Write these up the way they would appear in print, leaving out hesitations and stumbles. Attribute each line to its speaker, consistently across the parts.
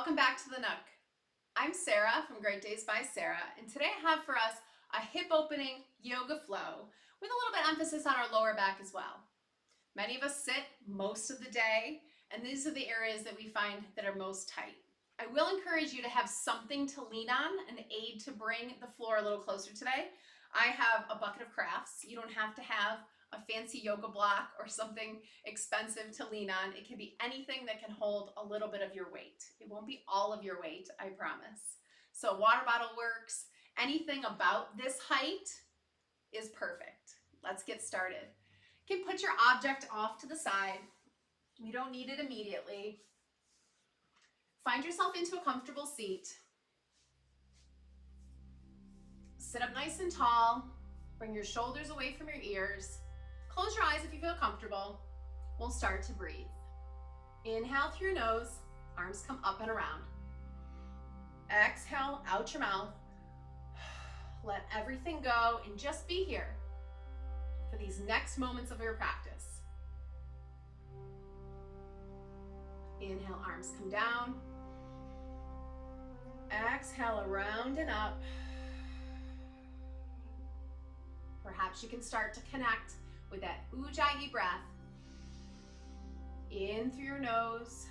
Speaker 1: Welcome back to the Nook. I'm Sarah from Great Days by Sarah, and today I have for us a hip opening yoga flow with a little bit of emphasis on our lower back as well. Many of us sit most of the day, and these are the areas that we find that are most tight. I will encourage you to have something to lean on, an aid to bring the floor a little closer today. I have a bucket of crafts. You don't have to have a fancy yoga block or something expensive to lean on. It can be anything that can hold a little bit of your weight. It won't be all of your weight, I promise. So water bottle works. Anything about this height is perfect. Let's get started. You can put your object off to the side. We don't need it immediately. Find yourself into a comfortable seat. Sit up nice and tall. Bring your shoulders away from your ears. Close your eyes if you feel comfortable. We'll start to breathe. Inhale through your nose, arms come up and around. Exhale out your mouth. Let everything go and just be here for these next moments of your practice. Inhale, arms come down. Exhale, around and up. Perhaps you can start to connect with that Ujjayi breath. In through your nose,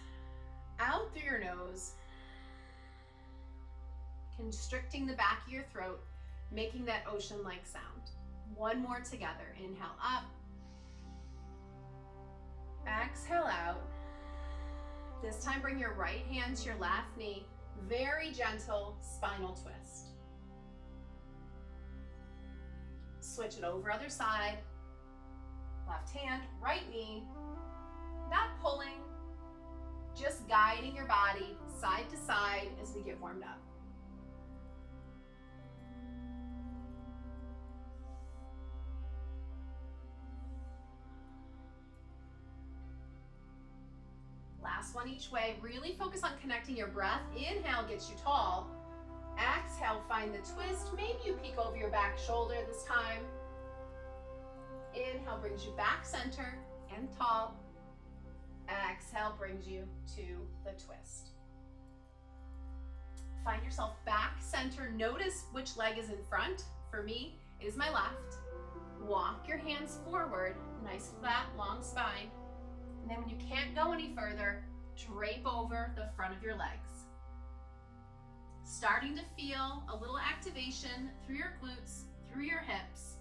Speaker 1: out through your nose. Constricting the back of your throat, making that ocean-like sound. One more together. Inhale up. Exhale out. This time bring your right hand to your left knee. Very gentle spinal twist. Switch it over other side. Left hand, right knee. Not pulling, just guiding your body side to side as we get warmed up. Last one each way. Really focus on connecting your breath. Inhale gets you tall. Exhale, find the twist. Maybe you peek over your back shoulder this time. Inhale brings you back center and tall. Exhale brings you to the twist. Find yourself back center. Notice which leg is in front. For me, it is my left. Walk your hands forward. Nice flat, long spine. And then when you can't go any further, drape over the front of your legs. Starting to feel a little activation through your glutes, through your hips.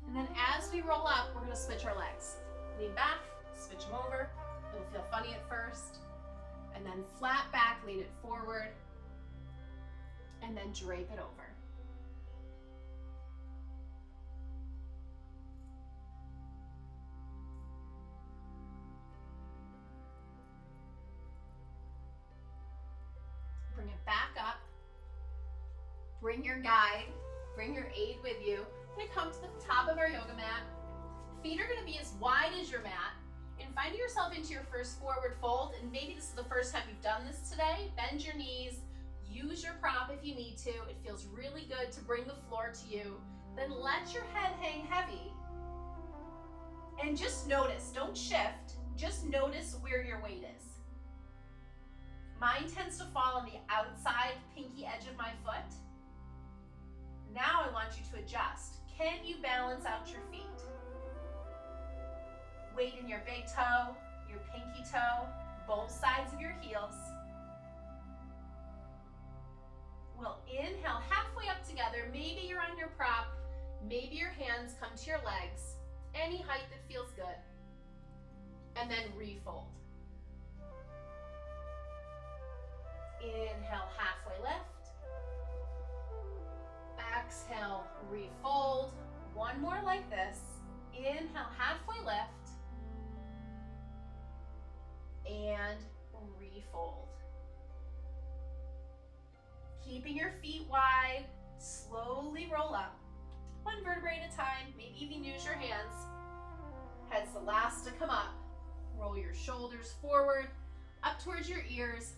Speaker 1: And then as we roll up, we're going to switch our legs. Lean back, switch them over. It'll feel funny at first. And then flat back, lean it forward. And then drape it over. Bring it back up. Bring your guide, bring your aid with you. We're gonna come to the top of our yoga mat. Feet are gonna be as wide as your mat. And find yourself into your first forward fold. And maybe this is the first time you've done this today. Bend your knees, use your prop if you need to. It feels really good to bring the floor to you. Then let your head hang heavy. And just notice, don't shift, just notice where your weight is. Mine tends to fall on the outside pinky edge of my foot. Now I want you to adjust. Can you balance out your feet? Weight in your big toe, your pinky toe, both sides of your heels. We'll inhale halfway up together. Maybe you're on your prop. Maybe your hands come to your legs. Any height that feels good. And then refold. Inhale, halfway lift. Exhale, refold. One more like this. Inhale, halfway lift. And refold. Keeping your feet wide, slowly roll up. One vertebrae at a time, maybe even use your hands. Head's the last to come up. Roll your shoulders forward, up towards your ears,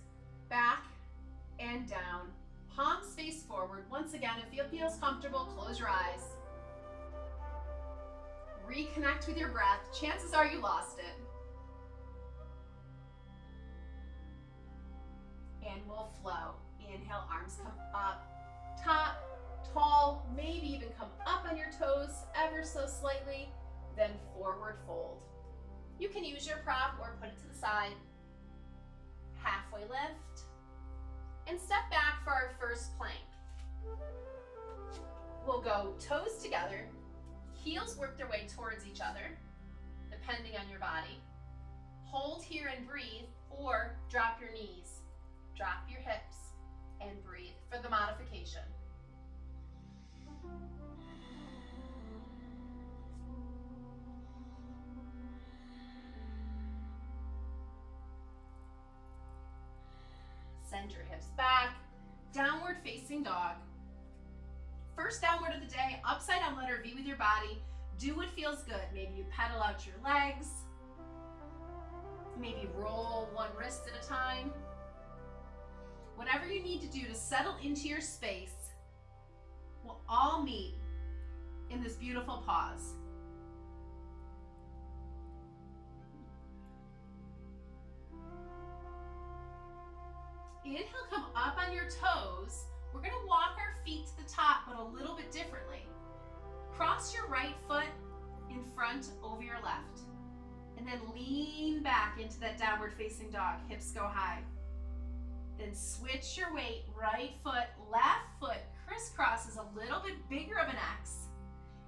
Speaker 1: back and down. Palms face forward. Once again, if it feels comfortable, close your eyes. Reconnect with your breath. Chances are you lost it. and we'll flow. Inhale, arms come up, top, tall, maybe even come up on your toes ever so slightly, then forward fold. You can use your prop or put it to the side. Halfway lift, and step back for our first plank. We'll go toes together, heels work their way towards each other, depending on your body. Hold here and breathe, or drop your knees, drop your hips, and breathe for the modification. Send your hips back, downward facing dog. First downward of the day, upside down letter V with your body. Do what feels good. Maybe you pedal out your legs. Maybe roll one wrist at a time. Whatever you need to do to settle into your space, we'll all meet in this beautiful pause. Inhale, come up on your toes. We're going to walk our feet to the top, but a little bit differently. Cross your right foot in front over your left. And then lean back into that downward facing dog. Hips go high. Then switch your weight. Right foot, left foot crisscrosses a little bit bigger of an X.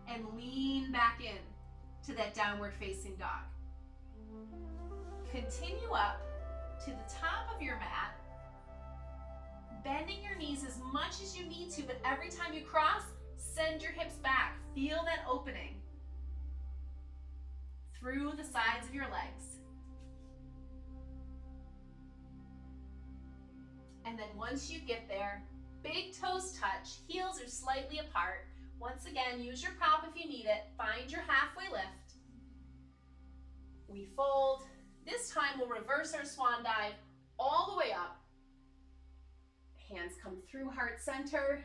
Speaker 1: And lean back in to that downward facing dog. Continue up to the top of your mat. Bending your knees as much as you need to, but every time you cross, send your hips back. Feel that opening through the sides of your legs. And then once you get there, big toes touch, heels are slightly apart. Once again, use your prop if you need it. Find your halfway lift. We fold. This time we'll reverse our swan dive all the way up. Hands come through heart center.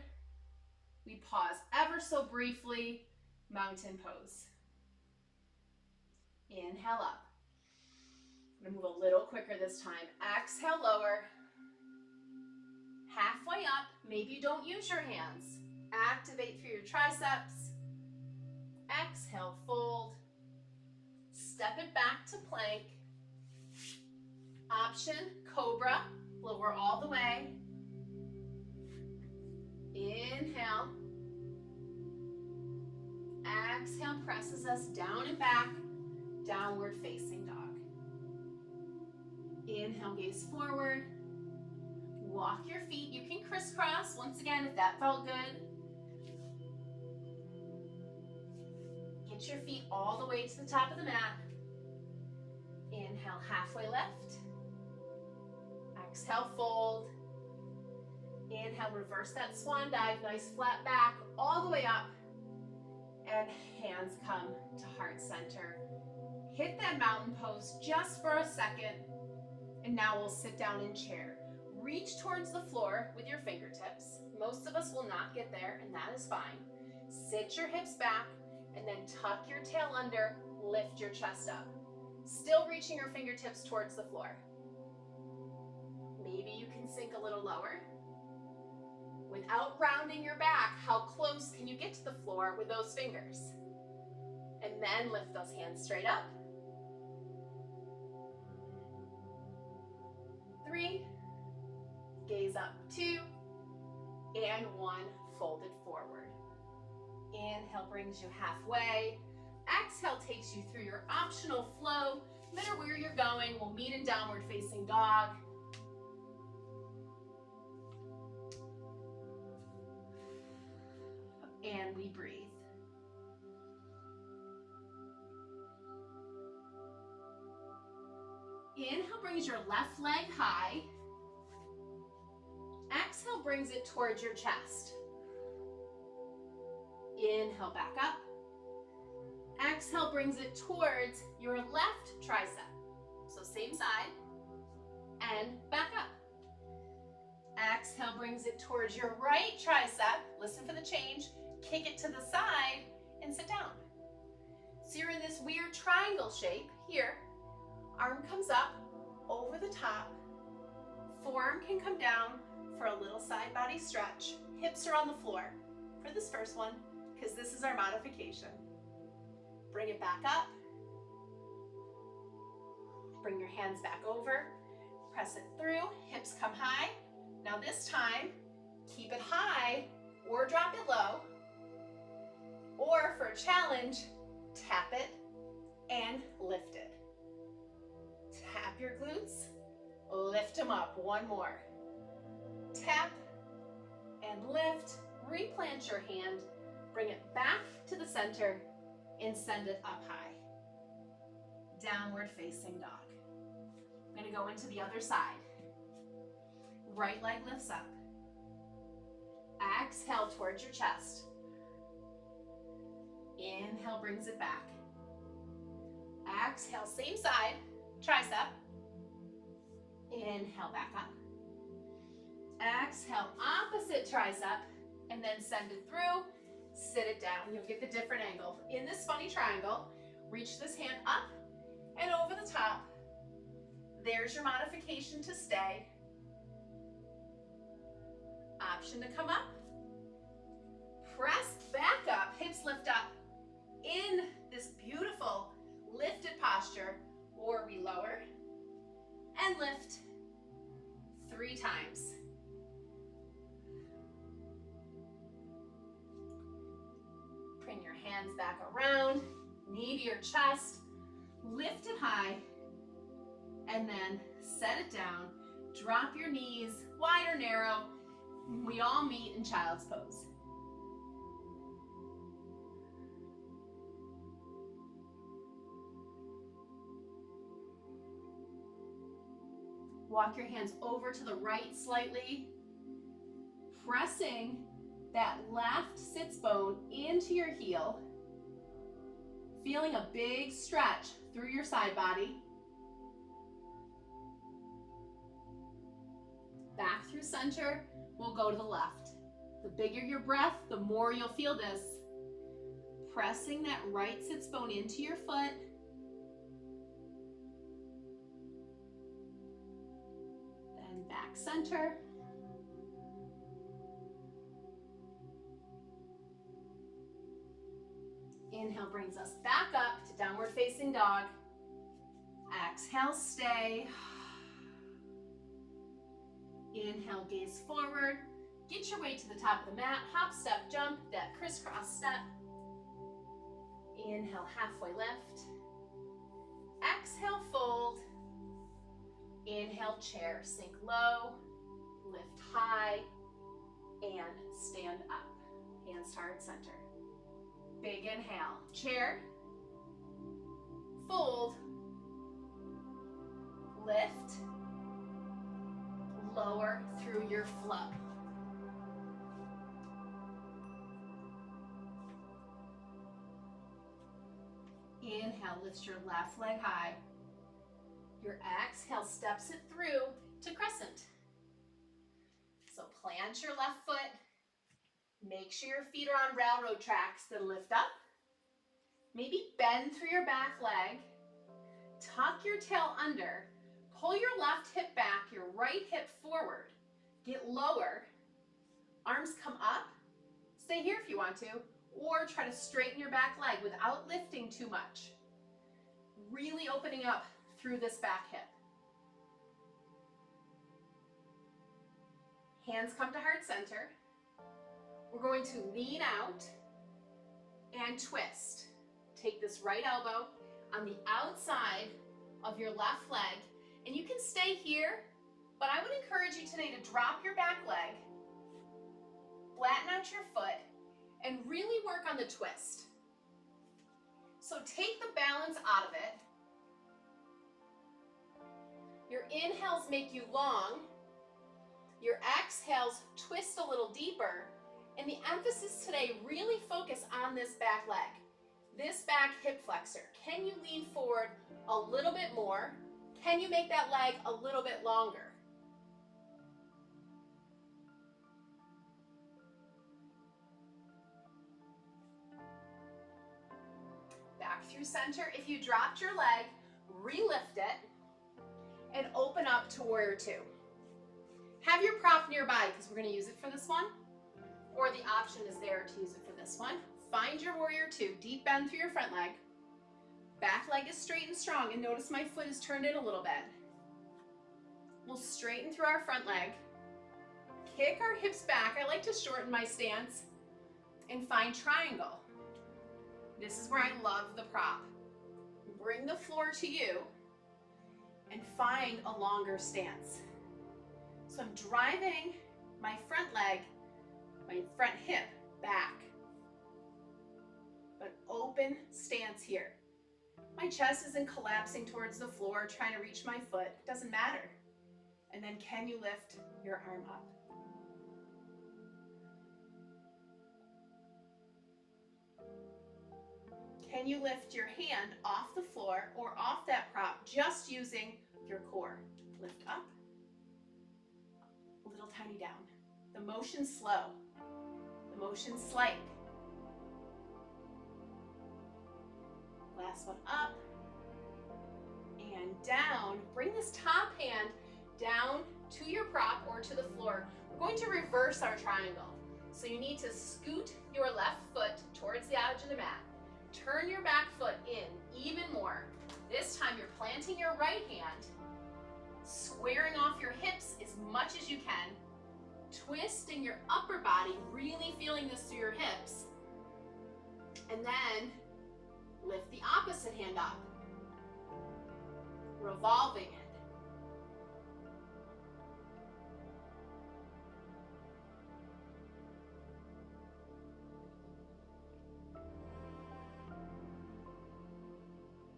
Speaker 1: We pause ever so briefly, mountain pose. Inhale up. I'm gonna move a little quicker this time. Exhale, lower. Halfway up, maybe you don't use your hands. Activate through your triceps. Exhale, fold. Step it back to plank. Option, cobra, lower all the way. Inhale. Exhale, presses us down and back, downward facing dog. Inhale, gaze forward. Walk your feet. You can crisscross once again if that felt good. Get your feet all the way to the top of the mat. Inhale, halfway lift. Exhale, fold. Inhale, reverse that swan dive, nice flat back, all the way up. And hands come to heart center. Hit that mountain pose just for a second. And now we'll sit down in chair. Reach towards the floor with your fingertips. Most of us will not get there, and that is fine. Sit your hips back, and then tuck your tail under, lift your chest up. Still reaching your fingertips towards the floor. Maybe you can sink a little lower. Without rounding your back, how close can you get to the floor with those fingers? And then lift those hands straight up. 3, gaze up, 2, and 1, folded forward. Inhale brings you halfway. Exhale takes you through your optional flow. No matter where you're going, we'll meet in downward facing dog. And we breathe. Inhale brings your left leg high. Exhale brings it towards your chest. Inhale back up. Exhale brings it towards your left tricep. So same side. And back up. Exhale brings it towards your right tricep. Listen for the change. Kick it to the side and sit down. So you're in this weird triangle shape here. Arm comes up over the top. Forearm can come down for a little side body stretch. Hips are on the floor for this first one, because this is our modification. Bring it back up. Bring your hands back over. Press it through. Hips come high. Now this time, keep it high or drop it low. Or for a challenge, tap it and lift it. Tap your glutes, lift them up. One more. Tap and lift. Replant your hand. Bring it back to the center and send it up high. Downward facing dog. I'm going to go into the other side. Right leg lifts up. Exhale towards your chest. Inhale brings it back. Exhale, same side, tricep. Inhale back up. Exhale, opposite tricep, and then send it through. Sit it down. You'll get the different angle. In this funny triangle, reach this hand up and over the top. There's your modification to stay. Option to come up. Press back up, hips lift up in this beautiful lifted posture, or we lower and lift 3 times. Bring your hands back around, knee to your chest, lift it high, and then set it down. Drop your knees, wide or narrow. We all meet in child's pose. Walk your hands over to the right slightly, pressing that left sits bone into your heel, feeling a big stretch through your side body. Back through center, we'll go to the left. The bigger your breath, the more you'll feel this. Pressing that right sits bone into your foot. Then back center. Inhale brings us back up to downward facing dog. Exhale, stay. Inhale, gaze forward. Get your way to the top of the mat. Hop, step, jump, that crisscross step. Inhale, halfway lift. Exhale, fold. Inhale, chair, sink low, lift high, and stand up. Hands to heart center. Big inhale, chair, fold, lift, lower through your flow. Inhale, lift your left leg high. Your exhale steps it through to crescent. So plant your left foot. Make sure your feet are on railroad tracks that lift up. Maybe bend through your back leg. Tuck your tail under. Pull your left hip back, your right hip forward. Get lower. Arms come up. Stay here if you want to. Or try to straighten your back leg without lifting too much. Really opening up through this back hip. Hands come to heart center. We're going to lean out and twist. Take this right elbow on the outside of your left leg, and you can stay here, but I would encourage you today to drop your back leg, flatten out your foot, and really work on the twist. So take the balance out of it. Your inhales make you long. Your exhales twist a little deeper. And the emphasis today, really focus on this back leg. This back hip flexor. Can you lean forward a little bit more? Can you make that leg a little bit longer? Back through center. If you dropped your leg, relift it and open up to warrior two. Have your prop nearby because we're going to use it for this one, or the option is there to use it for this one. Find your warrior two, deep bend through your front leg. Back leg is straight and strong, and notice my foot is turned in a little bit. We'll straighten through our front leg, kick our hips back. I like to shorten my stance and find triangle. This is where I love the prop. Bring the floor to you and find a longer stance. So I'm driving my front leg, my front hip back, but open stance here. My chest isn't collapsing towards the floor, trying to reach my foot. It doesn't matter. And then can you lift your arm up? Can you lift your hand off the floor or off that prop just using your core? Lift up, a little tiny down. The motion's slow, the motion's slight. Last one up and down. Bring this top hand down to your prop or to the floor. We're going to reverse our triangle. So you need to scoot your left foot towards the edge of the mat. Turn your back foot in even more. This time you're planting your right hand, squaring off your hips as much as you can, twisting your upper body, really feeling this through your hips, and then lift the opposite hand up, revolving it.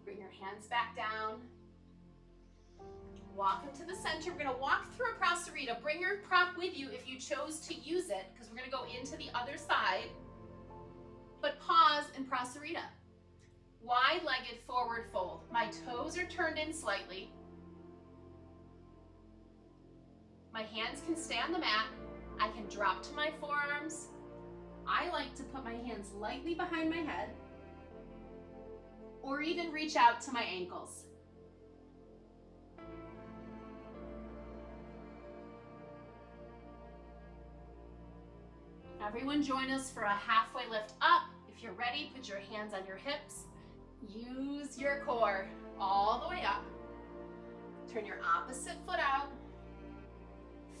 Speaker 1: Bring your hands back down. Walk into the center. We're going to walk through a Prasarita. Bring your prop with you if you chose to use it, because we're going to go into the other side. But pause in Prasarita. Wide-legged forward fold. My toes are turned in slightly. My hands can stay on the mat. I can drop to my forearms. I like to put my hands lightly behind my head, or even reach out to my ankles. Everyone join us for a halfway lift up. If you're ready, put your hands on your hips. Use your core all the way up. Turn your opposite foot out.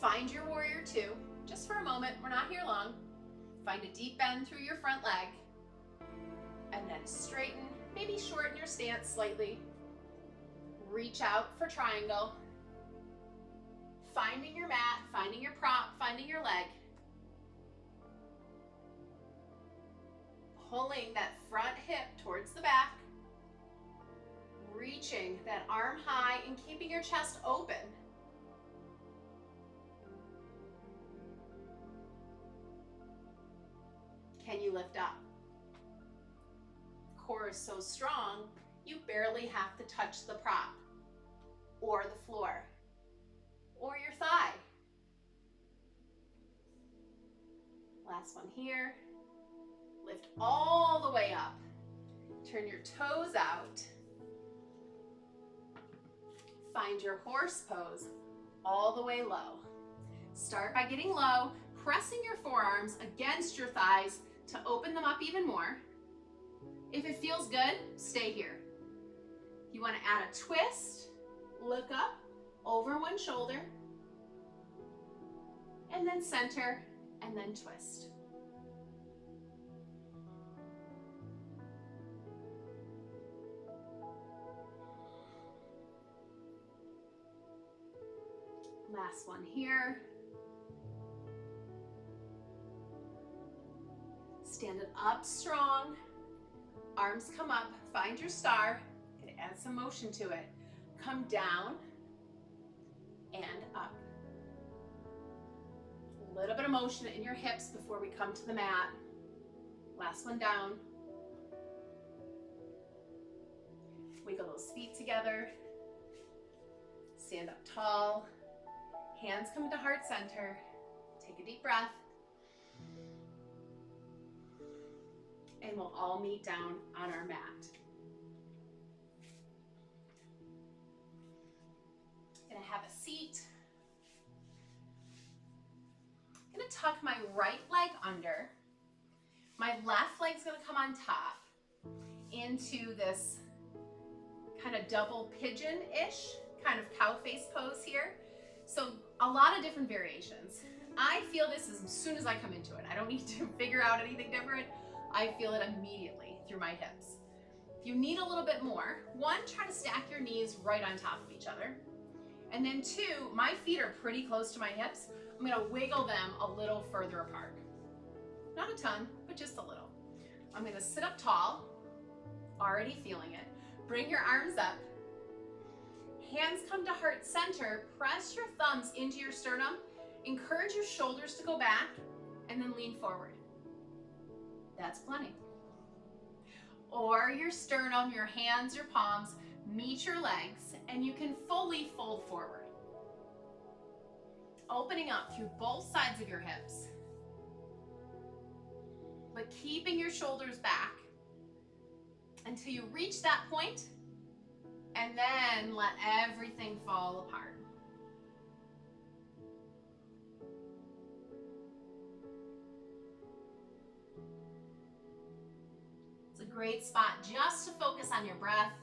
Speaker 1: Find your warrior two. Just for a moment, we're not here long. Find a deep bend through your front leg. And then straighten, maybe shorten your stance slightly. Reach out for triangle. Finding your mat, finding your prop, finding your leg. Pulling that front hip towards the back. Reaching that arm high and keeping your chest open. Can you lift up? Core is so strong, you barely have to touch the prop or the floor or your thigh. Last one here. Lift all the way up. Turn your toes out. Find your horse pose all the way low. Start by getting low, pressing your forearms against your thighs to open them up even more. If it feels good, stay here. You want to add a twist, look up, over one shoulder, and then center, and then twist. Last one here. Stand it up strong. Arms come up. Find your star. And add some motion to it. Come down and up. A little bit of motion in your hips before we come to the mat. Last one down. Wiggle those feet together. Stand up tall. Hands come into heart center. Take a deep breath. And we'll all meet down on our mat. Gonna have a seat. I'm gonna tuck my right leg under. My left leg's gonna come on top into this kind of double pigeon-ish, kind of cow face pose here. So a lot of different variations. I feel this as soon as I come into it. I don't need to figure out anything different. I feel it immediately through my hips. If you need a little bit more, one, try to stack your knees right on top of each other. And then two, my feet are pretty close to my hips. I'm gonna wiggle them a little further apart. Not a ton, but just a little. I'm gonna sit up tall, already feeling it. Bring your arms up. Hands come to heart center. Press your thumbs into your sternum. Encourage your shoulders to go back and then lean forward. That's plenty. Or your sternum, your hands, your palms meet your legs and you can fully fold forward. Opening up through both sides of your hips, but keeping your shoulders back until you reach that point, and then let everything fall apart. It's a great spot just to focus on your breath,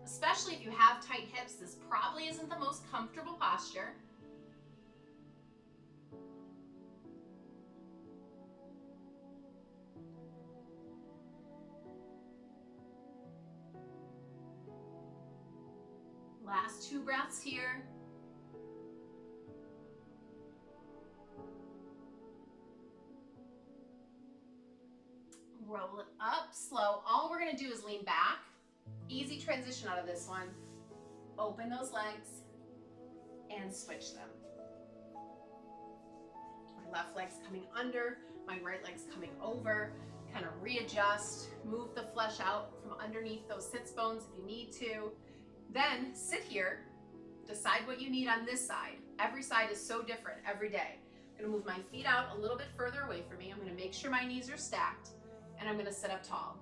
Speaker 1: especially if you have tight hips. This probably isn't the most comfortable posture. Last 2 breaths here. Roll it up slow. All we're gonna do is lean back. Easy transition out of this one. Open those legs and switch them. My left leg's coming under, my right leg's coming over. Kind of readjust, move the flesh out from underneath those sits bones if you need to. Then sit here, decide what you need on this side. Every side is so different every day. I'm gonna move my feet out a little bit further away from me. I'm gonna make sure my knees are stacked and I'm gonna sit up tall.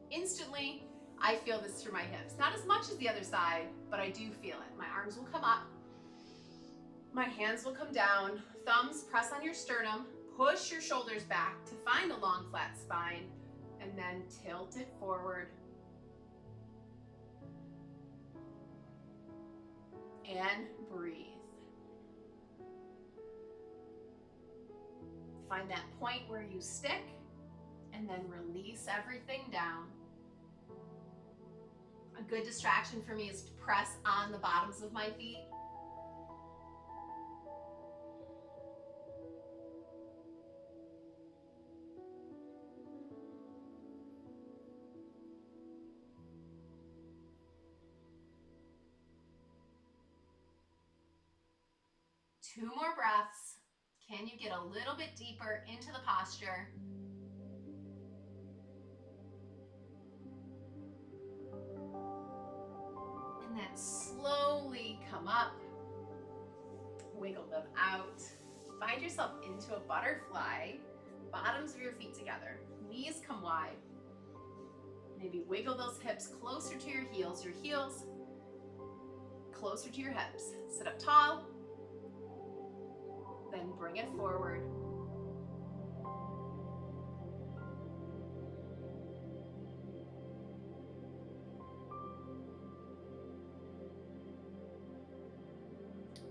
Speaker 1: Instantly, I feel this through my hips. Not as much as the other side, but I do feel it. My arms will come up, my hands will come down, thumbs press on your sternum, push your shoulders back to find a long flat spine, and then tilt it forward. And breathe. Find that point where you stick and then release everything down. A good distraction for me is to press on the bottoms of my feet. Two more breaths. Can you get a little bit deeper into the posture? And then slowly come up, wiggle them out. Find yourself into a butterfly, bottoms of your feet together, knees come wide. Maybe wiggle those hips closer to your heels closer to your hips. Sit up tall, then bring it forward.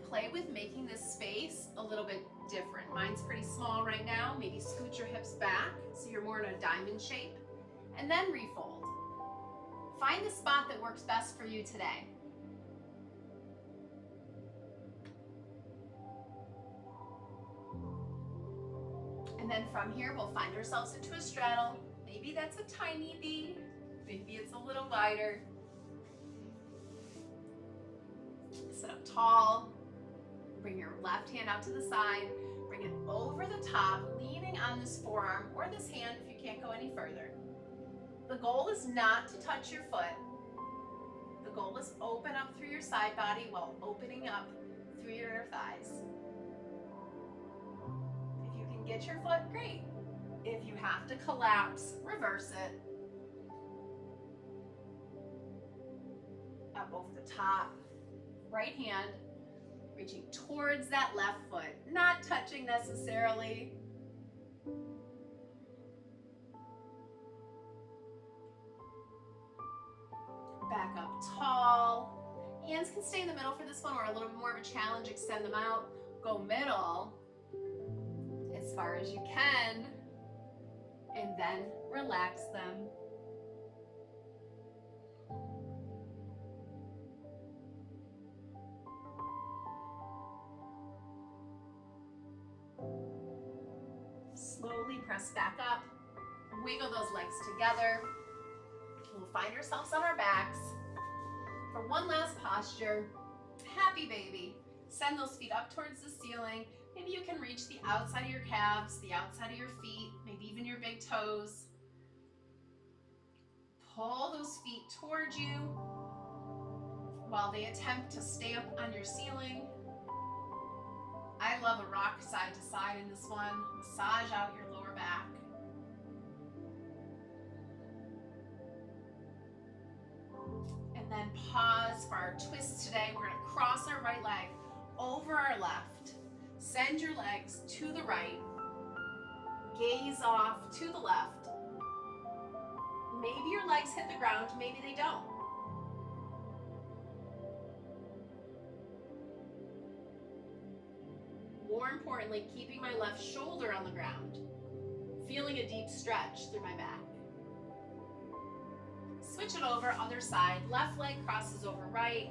Speaker 1: Play with making this space a little bit different. Mine's pretty small right now. Maybe scoot your hips back so you're more in a diamond shape, and then refold. Find the spot that works best for you today. And then from here, we'll find ourselves into a straddle. Maybe that's a tiny B, maybe it's a little wider. Sit up tall, bring your left hand out to the side, bring it over the top, leaning on this forearm or this hand if you can't go any further. The goal is not to touch your foot. The goal is open up through your side body while opening up through your inner thighs. If you can get your foot, great. If you have to collapse, reverse it. Up over the top, right hand, Reaching towards that left foot, not touching necessarily. Back up tall. Hands can stay in the middle for this one, or a little bit more of a challenge, extend them out. Go middle as far as you can, and then relax them. Slowly press back up, wiggle those legs together. We'll find ourselves on our backs for one last posture. Happy baby. Send those feet up towards the ceiling. Maybe you can reach the outside of your calves, the outside of your feet, maybe even your big toes. Pull those feet towards you while they attempt to stay up on your ceiling. I love a rock side to side in this one. Massage out your lower back. And then pause for our twist today. We're going to cross our right leg over our left. Send your legs to the right. Gaze off to the left. Maybe your legs hit the ground, maybe they don't. More importantly, keeping my left shoulder on the ground. Feeling a deep stretch through my back. Switch it over, other side. Left leg crosses over right.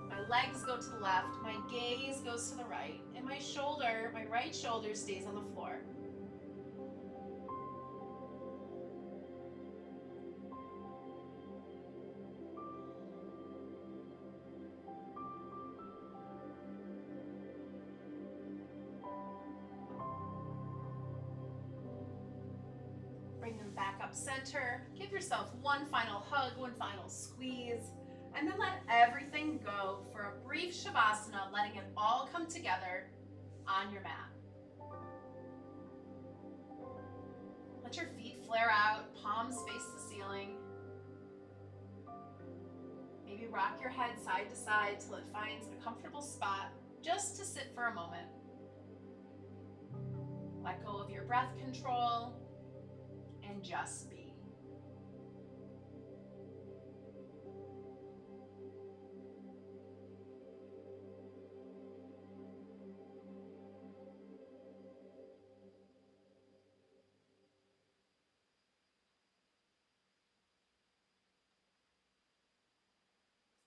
Speaker 1: My legs go to the left. My gaze goes to the right. And my shoulder, my right shoulder stays on the floor. Bring them back up center. Give yourself one final hug, one final squeeze, and then let everything go for a brief Shavasana, letting it all come together on your mat. Let your feet flare out, palms face the ceiling. Maybe rock your head side to side till it finds a comfortable spot just to sit for a moment. Let go of your breath control and just be.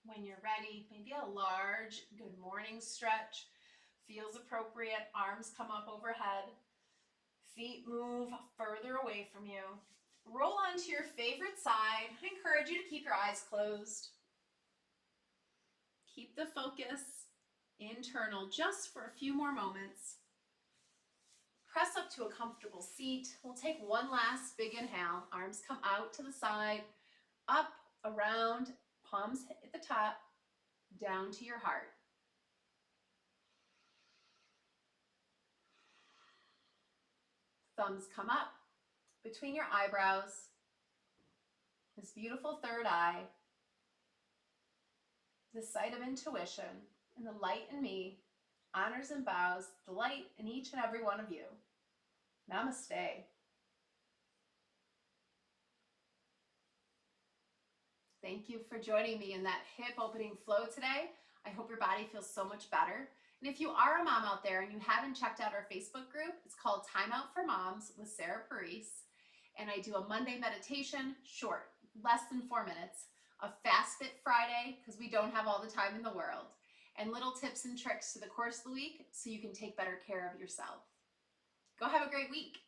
Speaker 1: When you're ready, maybe a large good morning stretch feels appropriate. Arms come up overhead. Feet move further away from you. Roll onto your favorite side. I encourage you to keep your eyes closed. Keep the focus internal just for a few more moments. Press up to a comfortable seat. We'll take one last big inhale. Arms come out to the side, up, around, palms at the top, down to your heart. Thumbs come up between your eyebrows. This beautiful third eye. The sight of intuition and the light in me honors and bows the light in each and every one of you. Namaste. Thank you for joining me in that hip opening flow today. I hope your body feels so much better. And if you are a mom out there and you haven't checked out our Facebook group, it's called Time Out for Moms with Sarah Parise. And I do a Monday meditation, short, less than 4 minutes, a Fast Fit Friday, because we don't have all the time in the world, and little tips and tricks to the course of the week so you can take better care of yourself. Go have a great week.